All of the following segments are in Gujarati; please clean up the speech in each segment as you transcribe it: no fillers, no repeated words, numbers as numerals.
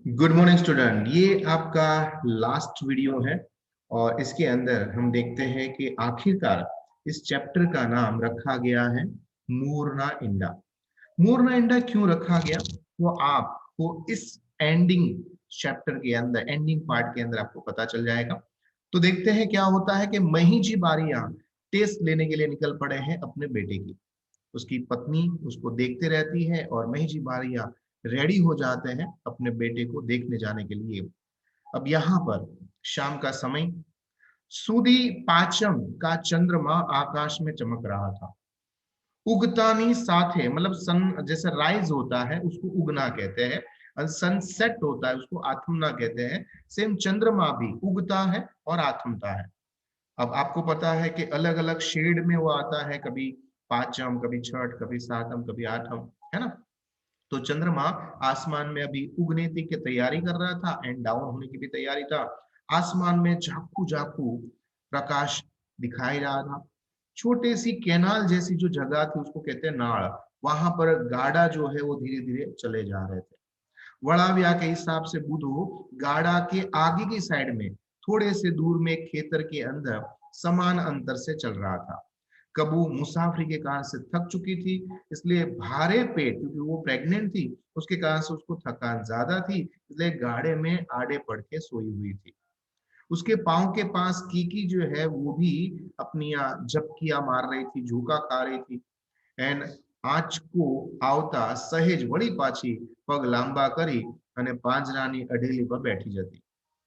Good morning student. ये आपका लास्ट वीडियो है और इसके अंदर हम देखते हैं कि आखिरकार इस चैप्टर का नाम रखा गया है मूरना इंडा। मूरना इंडा क्यों रखा गया वो आपको इस एंडिंग चैप्टर के अंदर, एंडिंग पार्ट के अंदर आपको पता चल जाएगा। तो देखते हैं क्या होता है कि महीजी बारियां टेस्ट लेने के लिए निकल पड़े हैं अपने बेटे की। उसकी पत्नी उसको देखते रहती है और महीजी बारियां रेडी हो जाते हैं अपने बेटे को देखने जाने के लिए। अब यहाँ पर शाम का समय, सुदी पाचम का चंद्रमा आकाश में चमक रहा था। उगतानी साथे मतलब सन जैसे राइज होता है उसको उगना कहते हैं, और सनसेट होता है उसको आथमना कहते हैं। सेम चंद्रमा भी उगता है और आथमता है। अब आपको पता है कि अलग अलग शेड में वो आता है, कभी पांचम, कभी छठ, कभी सातम, कभी आठम, है ना। तो चंद्रमा आसमान में अभी उगने की तैयारी कर रहा था एंड डाउन होने की भी तैयारी था। आसमान में झाकू झाकू प्रकाश दिखाई रहा था। छोटे सी कैनाल जैसी जो जगह थी उसको कहते हैं नाड़, वहां पर गाड़ा जो है वो धीरे धीरे चले जा रहे थे। वड़ाविया के हिसाब से बुधो गाड़ा के आगे की साइड में थोड़े से दूर में खेतर के अंदर समान अंतर से चल रहा था। कबू मुसाफरी के कारण से थक चुकी थी, इसलिए भारे पेट, क्योंकि वो प्रेग्नेंट थी उसके कारण से उसको थकान ज्यादा थी, इसलिए गाड़े में आड़े पड़ के सोई हुई थी। उसके पांव के पास कीकी जो है वो भी अपनी झपकियां मार रही थी, झोंका खा रही थी। एंड આંચકો આવતા સહેજ વળી પાછી પગ લાંબા કરી અને પાંજરાની અઢેલી પર બેઠી જતી।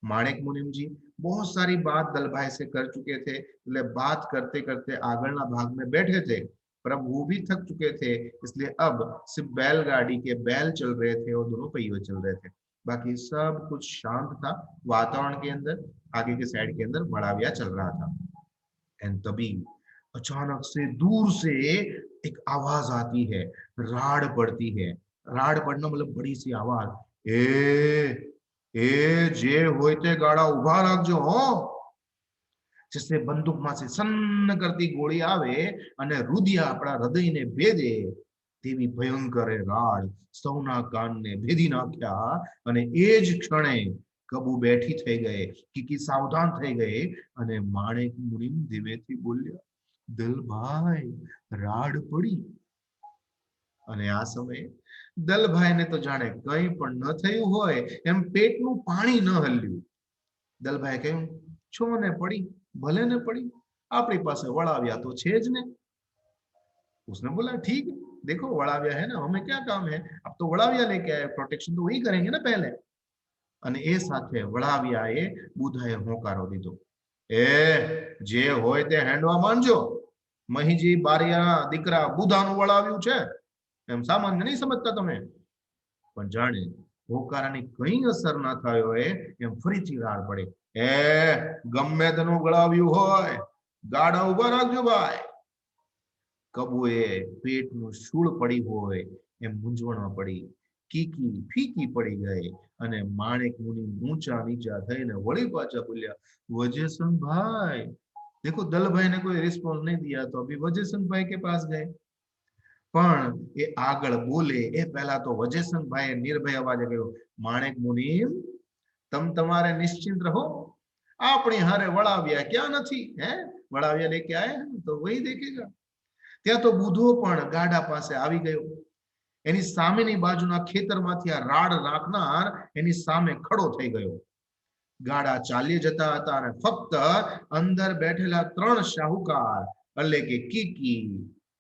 माणिक मुनिम जी बहुत सारी बात दल भाई से कर चुके थे, इसलिए बात करते करते आगलना भाग में बैठे थे, पर अब वो भी थक चुके थे, इसलिए अब सिर्फ बैलगाड़ी के बैल चल रहे थे और दोनों पहिए चल रहे थे। बाकी सब कुछ शांत था वातावरण के अंदर। आगे के साइड के अंदर बड़ाविया चल रहा था। एंड तभी अचानक से दूर से एक आवाज आती है, राड़ पड़ती है। राड़ पड़ना मतलब बड़ी सी आवाज, ए जे होय ते गाड़ा उभा રાખજો હો। जिससे બંદૂકમાંથી સન્ન કરતી ગોળી આવે અને રુધિયા આપણા હૃદયને ભેદે તેવી ભયંકર રાડ સૌના કાનને ભેદી નાખ્યા। અને એ જ ક્ષણે કબુ બેઠી થઈ ગઈ, કીકી સાવધાન થઈ ગઈ અને માણેક મુનિમ ધીમેથી બોલ્યા, દલભાઈ રાડ પડી। અને આ સમયે દલભાઈને તો જાણે કંઈ પણ ન થયું હોય એમ પેટનું પાણી ન હલ્યું। દલભાઈ કહ્યું, છો ને પડી, भले ने पड़ी, अपनी पास वड़ाविया तो छे ज ने। उसने बोला ठीक है, देखो वड़ाविया है ना, हमें क्या काम है, अब तो वड़ाविया लेके आए, प्रोटेक्शन तो वही करेंगे ना पहले। અને એ સાથે વડાવિયાએ બુધાએ હોંકારો દીધો, એ જે હોય તે હેન્ડવા માંડજો, મહીજી બારિયા દીકરા બુધાનું વડાવ્યું છે એમ સામાન્ય નહીં સમજતા તમે। પણ જાણે હોકારાની કઈ અસર ના થયો હોય એમ ફરીથી રાડ પડે, એ ગમે તેનું ગળાવ્યું હોય ગાડા ઉભા રાખજો ભાઈ। કબુએ પેટનું શૂળ પડી હોય એમ મૂંઝવણમાં પડી, કીકી ફીકી પડી ગઈ અને માણેક મુનિ ઊંચા નીચા થઈને વળી પાછા બોલ્યા, वजेसन भाई। देखो दल भाई ने कोई रिस्पॉन्स नहीं दिया तो अभी वजेसन भाई के पास गए। પણ એ આગળ બોલે એ પહેલા તો વજેસન ભાઈએ નિર્ભય અવાજે કહ્યું, માણેક મુનિમ તમ તમારે નિશ્ચિંત રહો, આપણી હારે વળાવ્યા ક્યાં નથી, હે વળાવ્યા લેકે આए हैं तो वही देखेगा। ત્યાં તો બુધો પણ ગાડા પાસે આવી ગયો। એની સામેની બાજુના ખેતરમાંથી આ રાડ રાખનાર એની સામે ખડો થઈ ગયો। ગાડા ચાલી જતા હતા અને ફક્ત અંદર બેઠેલા ત્રણ શાહુકાર એટલે કે કીકી,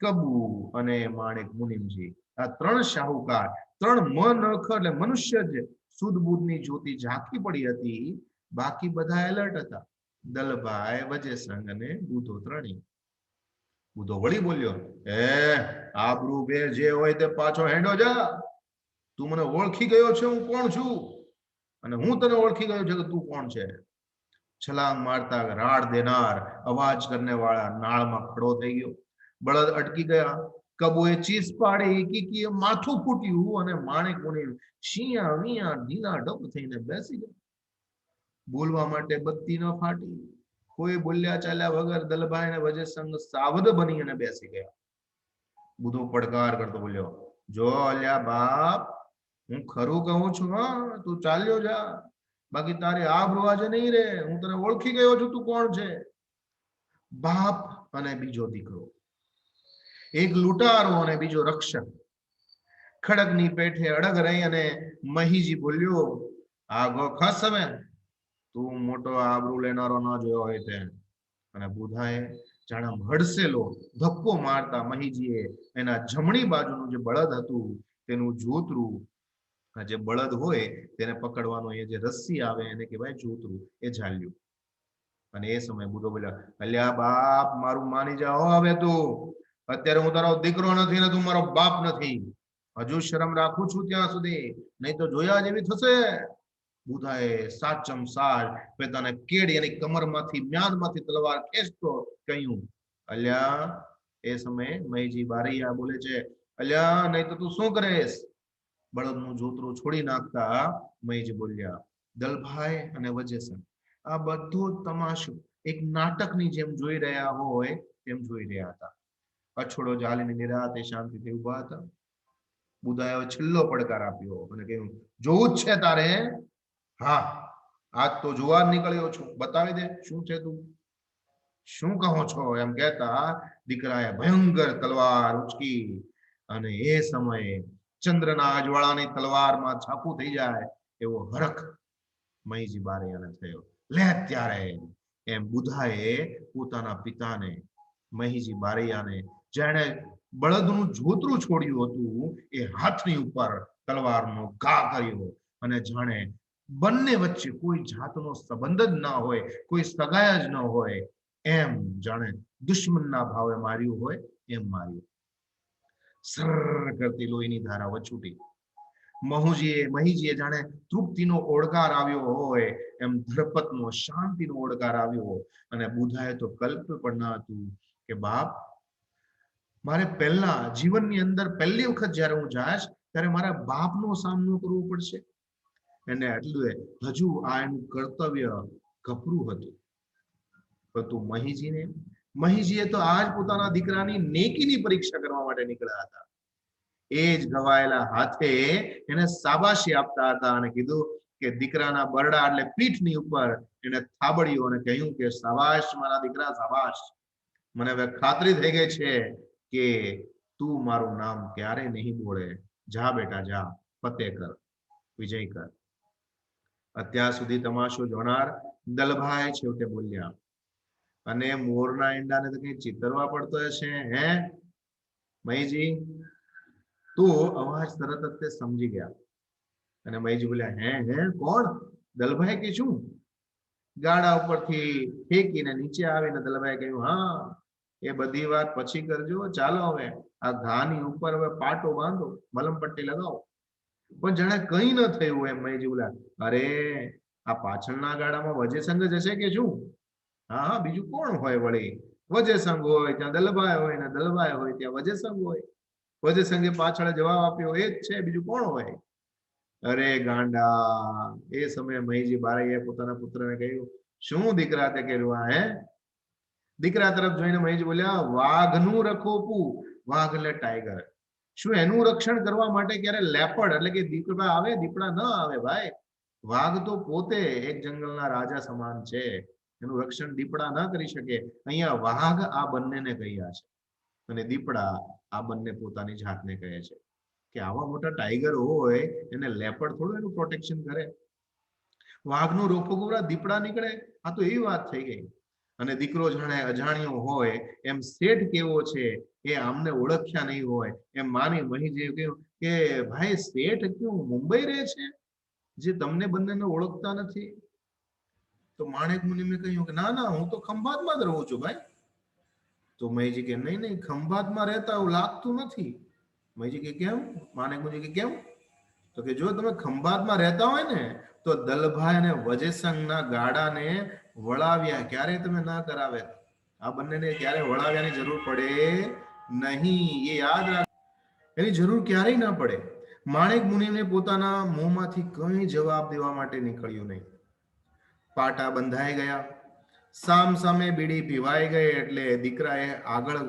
કબુ અને માણેક મુનિમજી, આ ત્રણ શાહુકાર, ત્રણ મનખ એટલે મનુષ્ય જ સુદ બુધની જ્યોતિ ઝાંખી પડી હતી। બાકી બધા એલર્ટ હતા, દલભાઈ, વજેસંગ અને બુધો ત્રણેય। બુધો વળી બોલ્યો, એ આબરૂ બે જે હોય તે પાછો હેંડો જા। તું મને ઓળખી ગયો છે હું કોણ છું, અને હું તને ઓળખી ગયો છે કે તું કોણ છે। છલાંગ મારતા રાડ દેનાર અવાજ કરને વાળા નાળમાં ખડો થઈ ગયો। બળદ અટકી ગયા। કબુએ ચીસ પાડી, કીકીએ માથું ફૂટ્યું અને માણેક મુનિ શિયા વિયા ઢીલા ઢપ થઈને બેસી ગયા। બોલવા માટે બત્તી ન ફાટી। કોઈ બોલ્યા ચાલ્યા વગર દલભાઈ ને વજેસંગ સાવધ બની અને બેસી ગયા। બુધો પડકાર કરતો બોલ્યો, જો અલ્યા બાપ, હું ખરું કહું છું, હા તું ચાલ્યો જા, બાકી તારી આબરૂ આજે નહીં રે. હું તને ઓળખી ગયો છું, તું કોણ છે. બાપ અને બીજો દીકરો, એક લૂંટારો અને બીજો રક્ષક. ખડગની પેઠે અડગ રહી અને મહીજી બોલ્યો, આગો ખસ હવે, તું મોટો આબરૂ લેનારો ન જોયો હોય તે. અને બુધાએ જાણે હડસેલો ધક્કો મારતા મહીજીએ એના જમણી બાજુનું જે બળદ હતું તેનું જોતરું, જે બળદ હોય તેને પકડવાનો એ જે રસ્સી આવે એને કહેવાય જોતરું, એ ઝાલ્યું. અને એ સમયે બુધો બોલ્યા, અલ્યા બાપ, મારું માની જાઓ હવે તું. અત્યારે હું તારો દીકરો નથી ને તું મારો બાપ નથી. હજુ શરમ રાખું છું ત્યાં સુધી, નહીં તો જોયા જેવી થશે. બુધાએ સાચમ સાચ પોતાને કેડી એની કમરમાંથી મ્યાદમાંથી તલવાર ખેંચતો કહ્યું, અલ્યા. એ સમયે મહીજી બારૈયા બોલે છે, અલ્યા નહીં તો તું શું કરેશ. બળદનું જોતરું છોડી નાખતા મહીજી બોલ્યા, દલભાઈ અને વજેસન આ બધો તમાશો એક નાટકની જેમ જોઈ રહ્યા હોય તેમ જોઈ રહ્યા હતા. અછોડો ઝાલીને નિરાતે શાંતિથી ઉભા હતા. બુધાએ છેલ્લો પડકાર આપ્યો અને કહ્યું, જોવું જ છે તારે? હા, આજ તો જોવા જ નીકળ્યો છું, બતાવી દે શું છે તું, શું કહો છો. એમ કહેતા દીકરાએ ભયંકર તલવાર ઉચકી અને એ સમયે ચંદ્રના અજવાળાની તલવારમાં છાપું થઈ જાય એવો હરખ મહીજી બારૈયાને થયો. લે ત્યારે એમ બુધાએ પોતાના પિતાને, મહીજી બારૈયાને, જેણે બળદનું જોતરું છોડ્યું હતું એ હાથની ઉપર તલવારનો ઘા કર્યો અને જાણે બંને વચ્ચે કોઈ જાતનો સંબંધ જ ના હોય, કોઈ સગાઈ જ ન હોય, એમ જાણે દુશ્મનના ભાવે માર્યું હોય એમ માર્યું. સર કરતી લોહીની ધારા વછૂટી. મહીજીએ જાણે તૃપ્તિનો ઓળકાર આવ્યો હોય એમ ધરપતનો શાંતિનો ઓળકાર આવ્યો. અને બુધાએ તો કલ્પ પણ ન હતું કે બાપ, મારે પહેલા જીવનની અંદર પહેલી વખત જ્યારે હું જાઈશ ત્યારે મારા બાપનો સામનો કરવો પડશે. એને એટલું હજુ આ એનું કર્તવ્ય કપરું હતું. પરંતુ મહીજીએ તો આજ પોતાના દીકરાની નેકીની પરીક્ષા કરવા માટે નીકળ્યા હતા. એ જ ગવાયેલા હાથે એને શાબાશી આપતા હતા અને કીધું કે દીકરાના બરડા એટલે પીઠની ઉપર એને થાબડ્યું અને કહ્યું કે શાબાશ મારા દીકરા, શાબાશ. મને હવે ખાતરી થઈ ગઈ છે કે તું મારું નામ ક્યારે નહીં બોલે. જા બેટા જા, ફતેહ કર, વિજય કર. અત્યાર સુધી તમાશો જોનાર દલભાઈ છેવટે બોલ્યા, અને મોરના ઈંડાને તો કઈ ચિતરવા પડતો હશે હે મહીજી? તો અવાજ તરત જ તે સમજી ગયા. અને મહીજી બોલ્યા, હે કોણ? દલભાઈ કે શું? ગાડા ઉપરથી ફેંકીને નીચે આવીને દલભાઈ કહ્યું, હા એ બધી વાત પછી કરજો, ચાલો હવે આ ઘાની ઉપર હવે પાટો બાંધો, મલમ પટ્ટી લગાવો. પણ જાણે કઈ ન થયું એમ મહીજી બોલ્યા, અરે આ પાછળના ગાડામાં વજેસંગ જ હશે કે શું? હા, બીજું કોણ હોય વળી? વજેસંગ હોય ત્યાં દલભાઈ હોય, ને દલભાઈ હોય ત્યાં વજેસંગ હોય. વજેસંગે પાછળ જવાબ આપ્યો, એ જ છે, બીજું કોણ હોય? અરે ગાંડા! એ સમયે મહીજી બારૈયાએ પોતાના પુત્રને કહ્યું, શું દીકરા તે કર્યું આ હે? દીકરા તરફ જોઈને મહીજી બોલ્યા, વાઘનું રખોપું. વાઘ એટલે ટાઈગર. શું એનું રક્ષણ કરવા માટે ક્યારે લેપર્ડ એટલે કે દીપડા આવે? દીપડા ન આવે ભાઈ. વાઘ તો પોતે એક જંગલના રાજા સમાન છે. એનું રક્ષણ દીપડા ન કરી શકે. અહીંયા વાઘ આ બંનેને કહ્યા છે અને દીપડા આ બંને પોતાની જાતને કહે છે કે આવા મોટા ટાઈગર હોય એને લેપર્ડ થોડું એનું પ્રોટેક્શન કરે. વાઘનું રોફોગોરા દીપડા નીકળે, આ તો એવી વાત થઈ ગઈ. અને દીકરો જાણે અજાણ્યો હોય એમ શેઠ કેવો છે એ આમને ઓળખ્યા નહીં હોય એમ માની મહીજીએ કહ્યું કે ભાઈ શેઠ ક્યું મુંબઈ રહે છે જે તમને બંનેને ઓળખતા નથી? તો માણેક મુનિમે કહ્યું કે ના ના, હું તો ખંભાતમાં જ રહું છું ભાઈ. તો મહીજી કે નહીં, ખંભાતમાં રહેતા એવું લાગતું નથી. મહીજી કે કેમ? માણેક મુનિ કે કેમ? તો કે જો તમે ખંભાતમાં રહેતા હોય ને તો દલભાઈ અને વજેસંગના ગાડાને વળાવ્યા ક્યારે તમે ના કરાવે. આ બંનેને ક્યારે વળાવ્યાની જરૂર પડે નહીં, એ યાદ રાખ. એની જરૂર ક્યારેય ના પડે. માણેક મુનિને પોતાના મોંમાંથી કંઈ જવાબ દેવા માટે નીકળ્યું નહીં. પાટા બંધાઈ ગયા, સામ સામે બીડી પીવાઈ ગઈ એટલે દીકરાએ આગળ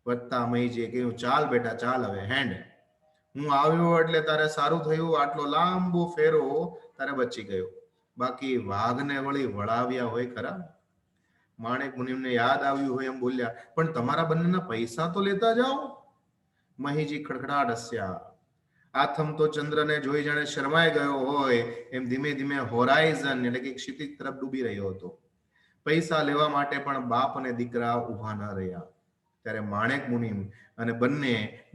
વધતા મહીજીએ કહ્યું, ચાલ બેટા ચાલ, હવે હેન્ડ. હું આવ્યો એટલે તારે સારું થયું, આટલો લાંબો ફેરો તારે બચી ગયો. બાકી વાઘને વળી વળાવ્યા હોય ખરા? માણેક મુનિમને યાદ આવ્યું હોય એમ બોલ્યા, પણ તમારા બંનેના પૈસા તો લેતા જાઓ. મહીજી ખડખડાટ હસ્યા. આથમ તો ચંદ્રને જોઈ જાણે શરમાઈ ગયો હોય એમ ધીમે ધીમે હોરાઇઝન એટલે કે ક્ષિતિજ તરફ ડૂબી રહ્યો હતો. પૈસા લેવા માટે પણ બાપ અને દીકરા ઉભા ન રહ્યા. ત્યારે માણેક મુનિમ અને બંને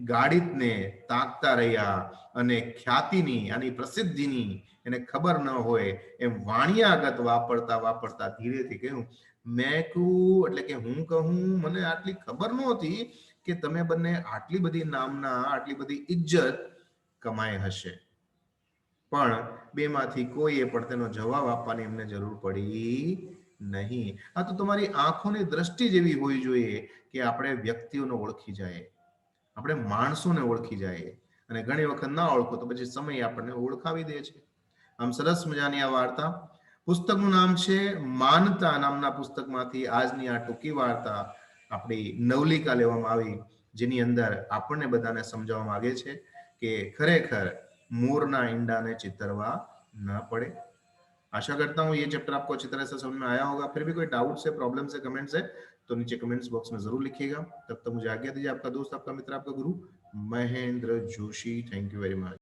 ગાડિતને તાકતા રહ્યા અને ખ્યાતિની આની પ્રસિદ્ધિની એને ખબર ન હોય એમ વાણિયાગત વાપરતા વાપરતા ધીરેથી કહ્યું, મેં કહું એટલે કે હું કહું, મને આટલી ખબર નહોતી કે તમે બંને આટલી બધી નામના, આટલી બધી ઇજ્જત કમાઈ હશે. પણ બેમાંથી કોઈએ પણ તેનો જવાબ આપવાની એમને જરૂર પડી નહીં. આ તો તમારી આંખોની દ્રષ્ટિ જેવી હોવી જોઈએ કે આપણે વ્યક્તિઓને ઓળખી જાય, આપણે માણસોને ઓળખી જાય. અને ઘણી વખત ના ઓળખો તો પછી સમય આપણને ઓળખાવી દે છે. આમ સરસ મજાની આ વાર્તા. પુસ્તકનું નામ છે માનતા નામના પુસ્તકમાંથી આજની આ ટૂંકી વાર્તા આપણી નવલિકા લેવામાં આવી, જેની અંદર આપણને બધાને સમજાવવા માંગે છે કે खरेखर मोरना इंडा ने चितरवा न पड़े। आशा करता हूँ ये चैप्टर आपको अच्छी तरह से समझ में आया होगा। फिर भी कोई डाउट है, प्रॉब्लम है, कमेंट्स है तो नीचे कमेंट्स बॉक्स में जरूर लिखिएगा। तब तक मुझे आज्ञा दीजिए। आपका दोस्त, आपका मित्र, आपका गुरु Mahendra Joshi. Thank you very much.